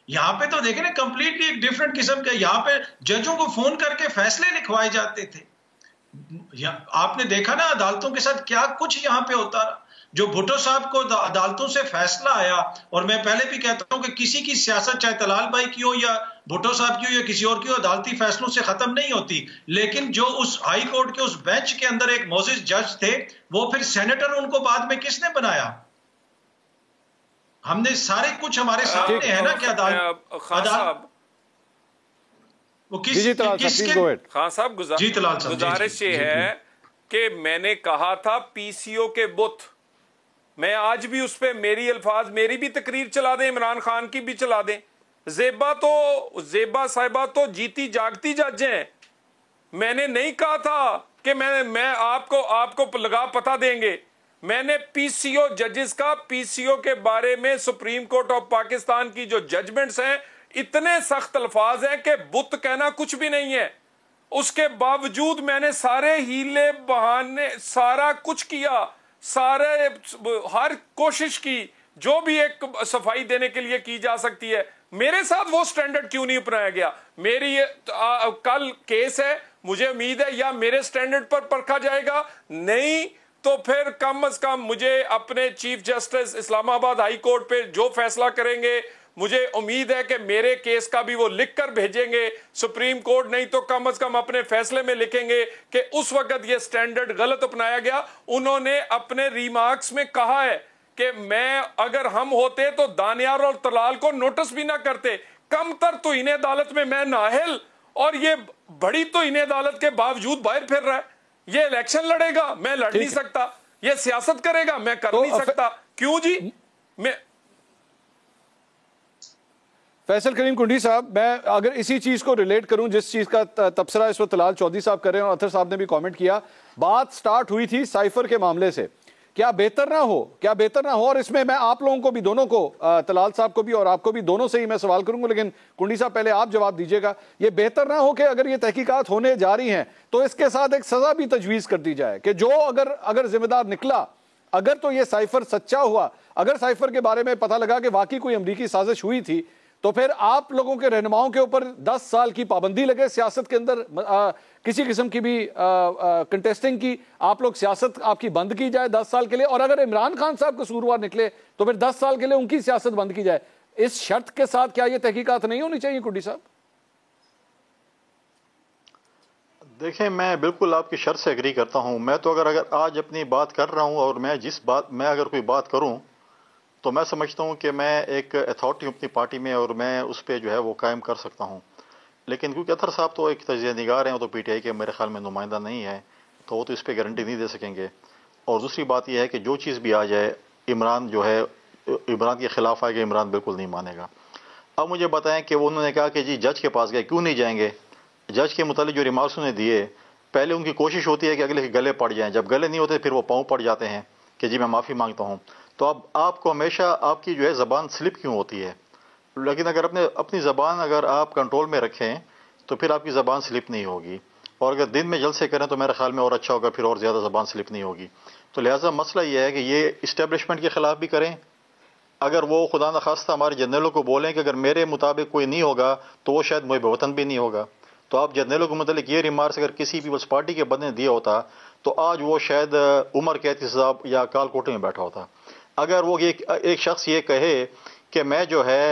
यहाँ पे तो देखें ना, कंप्लीटली एक डिफरेंट किस्म का। यहाँ पे जजों को फोन करके फैसले लिखवाए जाते थे। आपने देखा ना अदालतों के साथ क्या कुछ यहाँ पे होता रहा। जो भुट्टो साहब को अदालतों से फैसला आया, और मैं पहले भी कहता हूं कि किसी की सियासत चाहे तलाल भाई की हो या भुट्टो साहब की हो या किसी और की हो, अदालती फैसलों से खत्म नहीं होती। लेकिन जो उस हाई कोर्ट के उस बेंच के अंदर एक मोजिज जज थे, वो फिर सेनेटर उनको बाद में किसने बनाया? हमने सारे कुछ हमारे सामने है ना कि अदालत वो किसके खान साहब गुजारिश ये है कि मैंने कहा था पीसीओ के बुत, मैं आज भी उस पे मेरी अल्फाज, मेरी भी तकरीर चला दें, इमरान खान की भी चला दें। जेबा साहिबा तो जीती जागती जज हैं। मैंने नहीं कहा था कि मैं आपको लगा पता देंगे। मैंने पीसीओ जजेस का, पीसीओ के बारे में सुप्रीम कोर्ट ऑफ पाकिस्तान की जो जजमेंट्स हैं, इतने सख्त अल्फाज हैं कि बुत कहना कुछ भी नहीं है। उसके बावजूद मैंने सारे हीले बहाने, सारा कुछ किया, हर कोशिश की जो भी एक सफाई देने के लिए की जा सकती है। मेरे साथ वो स्टैंडर्ड क्यों नहीं अपनाया गया? मेरी कल केस है, मुझे उम्मीद है या मेरे स्टैंडर्ड पर परखा जाएगा, नहीं तो फिर कम से कम मुझे अपने chief justice Islamabad high court पे जो फैसला करेंगे, मुझे उम्मीद है कि मेरे केस का भी वो लिख कर भेजेंगे सुप्रीम कोर्ट, नहीं तो कम से कम अपने फैसले में लिखेंगे कि उस वक्त ये स्टैंडर्ड गलत अपनाया गया। उन्होंने अपने रिमार्क्स में कहा है कि अगर हम होते तो दानियार और तलाल को नोटिस भी ना करते। कम तर तौहीन अदालत में मैं नाअहल, और ये बड़ी तौहीन अदालत के बावजूद बाहर फिर रहा है। ये इलेक्शन लड़ेगा, मैं लड़ नहीं सकता। ये सियासत करेगा, मैं कर नहीं सकता। क्यों जी? मैं फैसल करीम कुंडी साहब, मैं अगर इसी चीज को रिलेट करूं जिस चीज का तबसरा इस वक्त तलाल चौधरी साहब कर रहे हैं और अतर साहब ने भी कमेंट किया, बात स्टार्ट हुई थी साइफर के मामले से। क्या बेहतर ना हो, और इसमें मैं आप लोगों को भी, दोनों को, तलाल साहब को भी और आपको भी, दोनों से ही मैं सवाल करूंगा, लेकिन कुंडी साहब पहले आप जवाब दीजिएगा। ये बेहतर ना हो कि अगर ये तहकीकात होने जा रही हैं तो इसके साथ एक सजा भी तजवीज कर दी जाए कि जो अगर जिम्मेदार निकला, अगर तो ये साइफर सच्चा हुआ, अगर साइफर के बारे में पता लगा कि वाकई कोई अमरीकी साजिश हुई थी, तो फिर आप लोगों के रहनुमाओं के ऊपर 10 साल की पाबंदी लगे सियासत के अंदर, किसी किस्म की भी कंटेस्टिंग की, आप लोग सियासत आपकी बंद की जाए 10 साल के लिए, और अगर इमरान खान साहब कसूरवार निकले तो फिर 10 साल के लिए उनकी सियासत बंद की जाए। इस शर्त के साथ क्या ये तहकीकात नहीं होनी चाहिए कुंडी साहब? देखें, मैं बिल्कुल आपकी शर्त से एग्री करता हूं। मैं तो अगर आज अपनी बात कर रहा हूं और मैं अगर कोई बात करूं तो मैं समझता हूं कि मैं एक अथॉरिटी अपनी पार्टी में और मैं उस पर जो है वो कायम कर सकता हूं। लेकिन क्योंकि अतर साहब तो एक तजिया निगार हैं, वो तो पीटीआई के मेरे ख्याल में नुमाइंदा नहीं है, तो वो तो इस पर गारंटी नहीं दे सकेंगे। और दूसरी बात यह है कि जो चीज़ भी आ जाए, इमरान जो है इमरान के खिलाफ आएगा, इमरान बिल्कुल नहीं मानेगा। अब मुझे बताएं कि वो उन्होंने कहा कि जी जज के पास गए, क्यों नहीं जाएंगे? जज के मुतालिक जो रिमार्क्स उन्हें दिए, पहले उनकी कोशिश होती है कि अगले के गले पड़ जाएं, जब गले नहीं होते फिर वो पाँव पड़ जाते हैं कि जी मैं माफ़ी मांगता हूँ। तो अब आपको हमेशा आपकी जो है ज़बान स्लिप क्यों होती है? लेकिन अगर अपनी ज़बान अगर आप कंट्रोल में रखें तो फिर आपकी ज़बान स्लिप नहीं होगी, और अगर दिन में जलसे करें तो मेरे ख्याल में और अच्छा होगा, फिर और ज़्यादा ज़बान स्लिप नहीं होगी। तो लिहाजा मसला ये है कि ये इस्टेब्लिशमेंट के ख़िलाफ़ भी करें। अगर वो खुदा न खास्ता हमारे जनरलों को बोलें कि अगर मेरे मुताबिक कोई नहीं होगा तो वो शायद मुहिब वतन भी नहीं होगा, तो आप जनरलों को मतलब ये रिमार्क्स अगर किसी भी उस पार्टी के बंदे ने दिया होता तो आज वो शायद उमर कैदी साहब या कालकोटे में बैठा होता। अगर वो एक शख्स ये कहे कि मैं जो है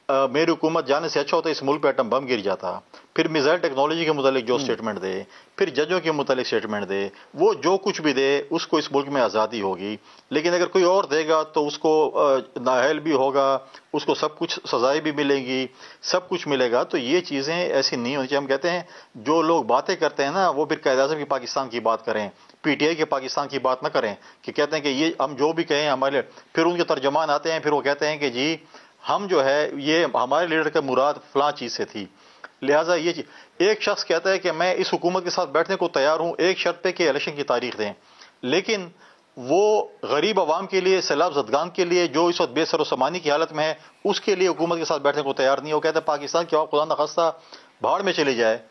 मेरी हुकूमत जाने से अच्छा होता इस मुल्क पे एटम बम गिर जाता, फिर मिसाइल टेक्नोलॉजी के मुतालिक जो स्टेटमेंट दे, फिर जजों के मुतालिक स्टेटमेंट दे, वो जो कुछ भी दे उसको इस मुल्क में आज़ादी होगी। लेकिन अगर कोई और देगा तो उसको नाअहल भी होगा, उसको सब कुछ सजाएं भी मिलेंगी, सब कुछ मिलेगा। तो ये चीज़ें ऐसी नहीं होनी चाहिए। हम कहते हैं जो लोग बातें करते हैं ना, वो फिर कायद-ए-आज़म की पाकिस्तान की बात करें, पीटीआई के पाकिस्तान की बात ना करें, कि कहते हैं कि ये हम जो भी कहें हमारे, फिर उनके तर्जमान आते हैं, फिर वो कहते हैं कि जी हम जो है ये हमारे लीडर का मुराद फलां चीज़ से थी। लिहाजा ये चीज़ एक शख्स कहता है कि मैं इस हुकूमत के साथ बैठने को तैयार हूँ एक शर्त पे कि इलेक्शन की तारीख दें, लेकिन वो गरीब आवाम के लिए, सैलाब ज़दगान के लिए जो इस वक्त बेसर समानी की हालत में है, उसके लिए हुकूमत के साथ बैठने को तैयार नहीं हो। कहते हैं पाकिस्तान की खुदा न खास्ता भाड़ में चली जाए,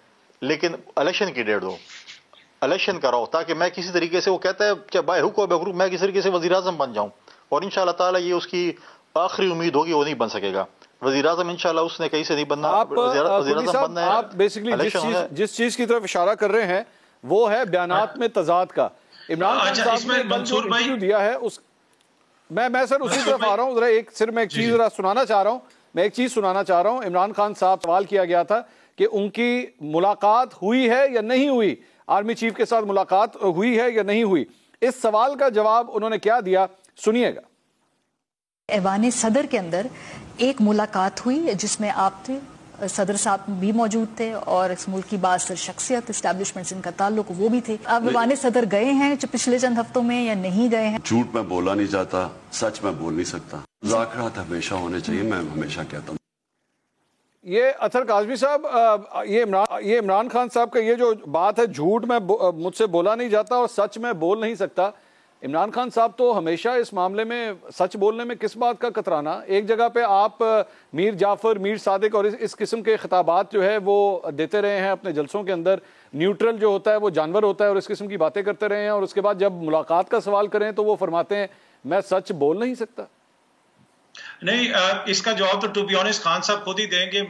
लेकिन इलेक्शन की डेट दो, इलेक्शन कराओ, ताकि मैं किसी तरीके से, वो कहता है चाहे बाय हुक बेहुक मैं किसी तरीके से वज़ीर आज़म बन जाऊँ। और इंशाअल्लाह ताला ये उसकी आखिरी उम्मीद होगी, वो नहीं बन सकेगा वज़ीर आज़म इंशाअल्लाह, उसने कहीं से नहीं बनना। वज़ीर आज़म बनना है। आप बेसिकली जिस चीज की तरफ इशारा कर रहे हैं वो है बयानात में तजाद का। इमरान खान साहब ने मंसूर भाई दिया है मैं सर उसी तरफ आ रहा हूँ। एक चीज सुनाना चाह रहा हूँ। मैं एक चीज सुनाना चाह रहा हूँ। इमरान खान साहब सवाल किया गया था कि उनकी मुलाकात हुई है या नहीं हुई, आर्मी चीफ के साथ मुलाकात हुई है या नहीं हुई। इस सवाल का जवाब उन्होंने क्या दिया, सुनिएगा। ऐवान सदर के अंदर एक मुलाकात हुई जिसमें आप थे, सदर साहब भी मौजूद थे और इस मुल्क की बासर शख्सियत, एस्टैब्लिशमेंट से इनका ताल्लुक, वो भी थे। आप ऐवान सदर गए हैं पिछले चंद हफ्तों में या नहीं गए हैं? झूठ मैं बोला नहीं जाता, सच मैं बोल नहीं सकता। मुज़ाकरात हमेशा होने चाहिए, मैं हमेशा कहता हूँ। ये अतर काज़मी साहब, ये इमरान खान साहब का ये जो बात है, झूठ मैं मुझसे बोला नहीं जाता और सच मैं बोल नहीं सकता। इमरान खान साहब तो हमेशा इस मामले में सच बोलने में किस बात का कतराना। एक जगह पे आप मीर जाफर, मीर सादिक और इस किस्म के खिताबात जो है वो देते रहे हैं अपने जलसों के अंदर। न्यूट्रल जो होता है वो जानवर होता है और इस किस्म की बातें करते रहे हैं, और उसके बाद जब मुलाकात का सवाल करें तो वो फरमाते हैं मैं सच बोल नहीं सकता। नहीं, इसका जवाब तो टू बी ऑनेस्ट खान साहब खुद ही देंगे।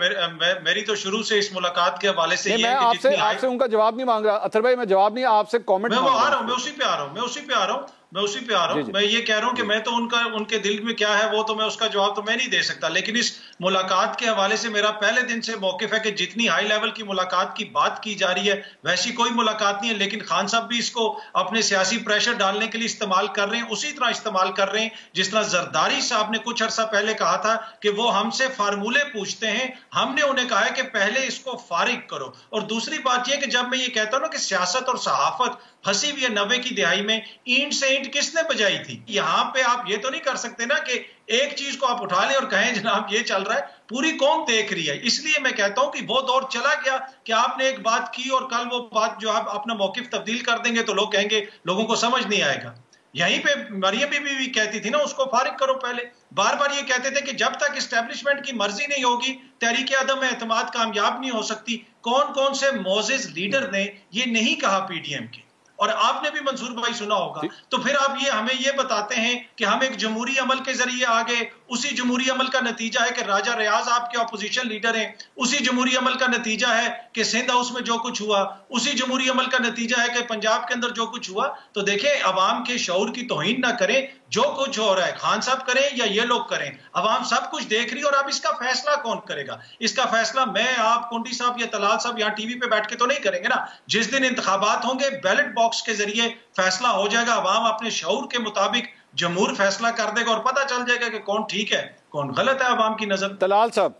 मेरी तो शुरू से इस मुलाकात के हवाले से मैं आपसे उनका जवाब नहीं मांग रहा अतर भाई, मैं जवाब नहीं, आपसे कमेंट मैं आ रहा हूँ, मैं उसी पे आ रहा हूँ। मैं ये कह रहा हूँ कि मैं तो उनके दिल में क्या है वो तो मैं उसका जवाब तो मैं नहीं दे सकता, लेकिन इस मुलाकात के हवाले से मेरा पहले दिन से मौकिफ है कि जितनी हाई लेवल की मुलाकात की बात की जा रही है वैसी कोई मुलाकात नहीं है। लेकिन खान साहब भी इसको अपने सियासी प्रेशर डालने के लिए इस्तेमाल कर रहे हैं, उसी तरह इस्तेमाल कर रहे हैं जिस तरह जरदारी साहब ने कुछ अरसा पहले कहा था कि वो हमसे फार्मूले पूछते हैं, हमने उन्हें कहा है कि पहले इसको फारिग करो। और दूसरी बात यह कि जब मैं ये कहता हूं ना कि सियासत और सहाफत फंसी हुई है 90 की दिहाई में, ईंट से ईंट किसने बजाई थी? यहां पे आप ये तो नहीं कर सकते ना कि एक चीज को आप उठा लें और कहें जनाब ये चल रहा है, पूरी कौम देख रही है। इसलिए मैं कहता हूं कि वो दौर चला गया कि आपने एक बात की और कल वो बात जो आप अपना मौकिफ तब्दील कर देंगे तो लोग कहेंगे, लोगों को समझ नहीं आएगा। यहीं पे मरियम बीबी भी कहती थी ना उसको फारिग करो पहले। बार बार ये कहते थे कि जब तक इस्टेब्लिशमेंट की मर्जी नहीं होगी तहरीक अदम एतमाद कामयाब नहीं हो सकती। कौन कौन से मोजिज लीडर ने ये नहीं कहा पीटीएम के, और आपने भी मंसूर भाई सुना होगा। तो फिर आप ये हमें ये बताते हैं कि हम एक जमहूरी अमल के जरिए आ गए। उसी जमहूरी अमल का नतीजा है कि राजा रियाज आपके अपोजिशन लीडर हैं। उसी जमहूरी अमल का नतीजा है कि सिंध हाउस में जो कुछ हुआ। उसी जमहूरी अमल का नतीजा है कि पंजाब के अंदर जो कुछ हुआ। तो देखें, अवाम के शऊर की तौहीन ना करें। जो कुछ हो रहा है खान साहब करें या ये लोग करें, अवाम सब कुछ देख रही है। और अब इसका फैसला कौन करेगा? इसका फैसला मैं, आप, कुंडी साहब या तलाल साहब यहाँ टीवी पे बैठ के तो नहीं करेंगे ना। जिस दिन इंतखाबात होंगे बैलेट बॉक्स के जरिए फैसला हो जाएगा। अवाम अपने शऊर के मुताबिक जमहूर फैसला कर देगा और पता चल जाएगा कि कौन ठीक है कौन गलत है अवाम की नजर। तलाल साहब,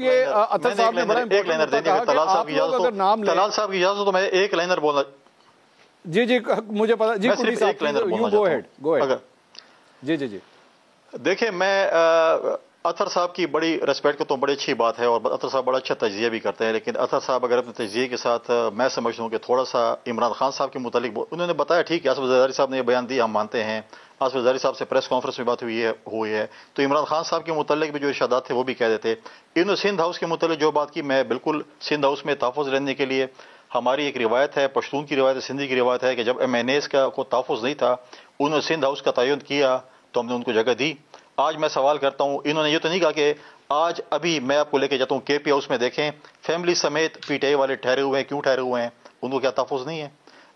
ये अतर साहब ने बड़ा एक लाइनर देंगे। तलाल साहब की इजाजत तो मैं एक लाइनर बोलना। जी मुझे पता जी, कुंडी साहब एक लाइनर बोलना गो अहेड। जी देखिए, मैं अतर साहब की बड़ी रिस्पेक्ट करता हूँ, बड़ी अच्छी बात है और अतर साहब बड़ा अच्छा तजिया भी करते हैं। लेकिन अतर साहब अगर अपने तजिए के साथ मैं समझता हूँ कि थोड़ा सा इमरान खान साहब के मुतालिक उन्होंने बताया, ठीक है आसिफ जरदारी साहब ने ये बयान दिया, हम मानते हैं। आसिफ जरदारी साहब से प्रेस कॉन्फ्रेंस में बात हुई है तो इमरान खान साहब के मुतालिक भी जो इरशादात थे वो भी कह देते। इन्होंने सिंध हाउस के मुतालिक जो बात की, मैं बिल्कुल सिंध हाउस में तहफ़्फ़ुज़ रहने के लिए हमारी एक रिवायत है, पश्तून की रिवायत है, सिंधी की रिवायत है कि जब MNAs का को तहफ़्फ़ुज़ नहीं था, उन्होंने सिंध हाउस का तयन किया तो हमने उनको जगह दी। आज मैं सवाल करता हूं, इन्होंने ये तो नहीं कहा कि आज अभी मैं आपको लेके जाता हूं KP हाउस में, देखें फैमिली समेत PTI वाले ठहरे हुए हैं, क्यों ठहरे हुए हैं? उनको क्या तहफ़्फ़ुज़ नहीं है?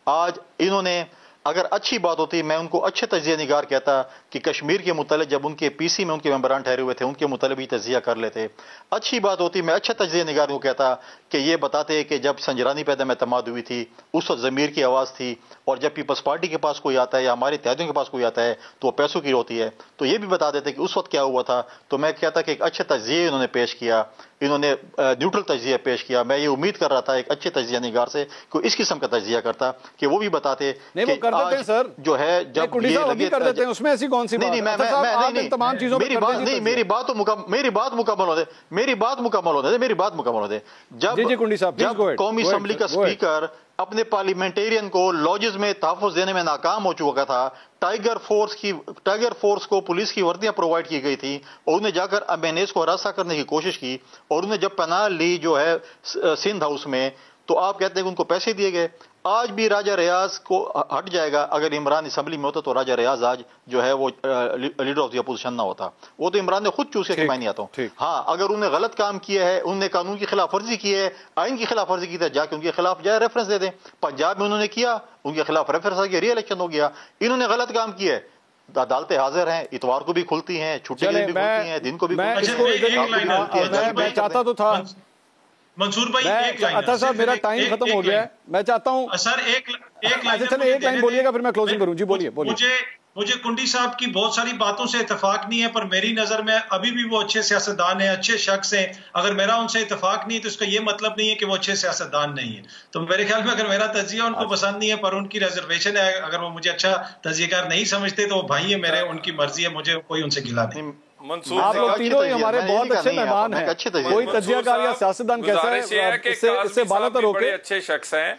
आज इन्होंने, अगर अच्छी बात होती मैं उनको अच्छे तजिया निगार कहता कि कश्मीर के मुतालिक जब उनके PC में उनके मेंबरान ठहरे हुए थे उनके मुतालिक भी तजिया कर लेते। अच्छी बात होती मैं अच्छा तजिया निगार को कहता कि ये बताते कि जब संजरानी पैदा में तमाद हुई थी उस वक्त ज़मीर की आवाज़ थी, और जब पीपल्स पार्टी के पास कोई आता है या हमारे इत्तेहादियों के पास कोई आता है तो वो पैसों की होती है, तो ये भी बता देते कि उस वक्त क्या हुआ था। तो मैं कहता कि एक अच्छे तजिया इन्होंने पेश किया, इन्होंने न्यूट्रल तजिया पेश किया। मैं ये उम्मीद कर रहा था एक अच्छे तजिया निगार से कोई इस किस्म का तजिया करता कि वो भी बताते कि आज सर जो है जब ये लगे कर देते हैं उसमें ऐसी कौन सी बात नहीं, तमाम चीजों मेरी बात मुकम्मल होने। जब कौमी असम्बली का स्पीकर अपने पार्लियामेंटेरियन को लॉजेस में तहफ़्फ़ुज़ देने में नाकाम हो चुका था, टाइगर फोर्स को पुलिस की वर्दियां प्रोवाइड की गई थी और उन्हें जाकर MNAs को हरासा करने की कोशिश की, और उन्हें जब पनाह ली जो है सिंध हाउस में, तो आप कहते हैं कि उनको पैसे दिए गए। आज भी राजा रियाज को हट जाएगा, अगर इमरान असम्बली में होता तो राजा रियाज आज जो है वो लीडर ऑफ द अपोजिशन ना होता। वो तो इमरान ने खुद चूज किया कि मैं नहीं आता हूँ। हाँ, अगर उन्हें गलत काम किया है, उन्होंने कानून की खिलाफ वर्जी की है, आइन की खिलाफ वर्जी की है, जाके उनके खिलाफ जाए रेफरेंस दे दें। पंजाब में उन्होंने किया, उनके खिलाफ रेफरेंस आ गया, री इलेक्शन हो गया। इन्होंने गलत काम किया है, अदालतें हाजिर हैं, इतवार को भी खुलती हैं, छुट्टी के दिन भी खुलती हैं, दिन को भी खुलती हैं। मैं चाहता तो था मंसूर भाई, एक लाइन अता साहब, मेरा टाइम खत्म हो गया है, मैं चाहता हूँ सर एक लाइन, चले एक लाइन बोलिएगा फिर मैं क्लोजिंग करूँ। जी बोलिए बोलिए। मुझे कुंडी साहब की बहुत सारी बातों से इतफाक नहीं है, पर मेरी नजर में अभी भी वो अच्छे सियासतदान हैं, अच्छे शख्स हैं। अगर मेरा उनसे इतफाक नहीं है तो इसका ये मतलब नहीं है कि वो अच्छे सियासतदान नहीं है। तो मेरे ख्याल में अगर मेरा तजिया उनको पसंद नहीं है पर उनकी रिजर्वेशन है, अगर वो मुझे अच्छा तजियाकार नहीं समझते तो वो भाई है मेरे, उनकी मर्जी है, मुझे कोई उनसे गिला नहीं। मंसूर आप लोग तीनों ही हमारे बहुत अच्छे मेहमान हैं, कोई तजियाकार या सियासतदान कैसा है इससे बालातर होकर अच्छे शख्स हैं,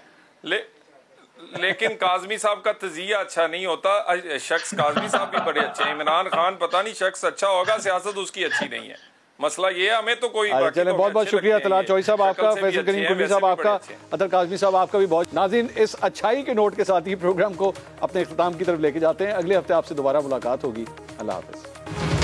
लेकिन काजमी साहब का तजिया अच्छा नहीं होता। शख्स काजमी साहब भी बड़े अच्छे हैं, इमरान खान पता नहीं शख्स अच्छा होगा, सियासत उसकी अच्छी नहीं है। मसला ये है, हमें तो कोई चले। बहुत बहुत शुक्रिया तलाल चौधरी साहब आपका, फैसल करीम कुंडी साहब आपका, अतर काजमी साहब आपका भी बहुत। नाज़रीन, इस अच्छाई के नोट के साथ ही प्रोग्राम को अपने इख्तिताम की तरफ लेके जाते हैं। अगले हफ्ते आपसे दोबारा मुलाकात होगी। अल्लाह हाफ़िज़।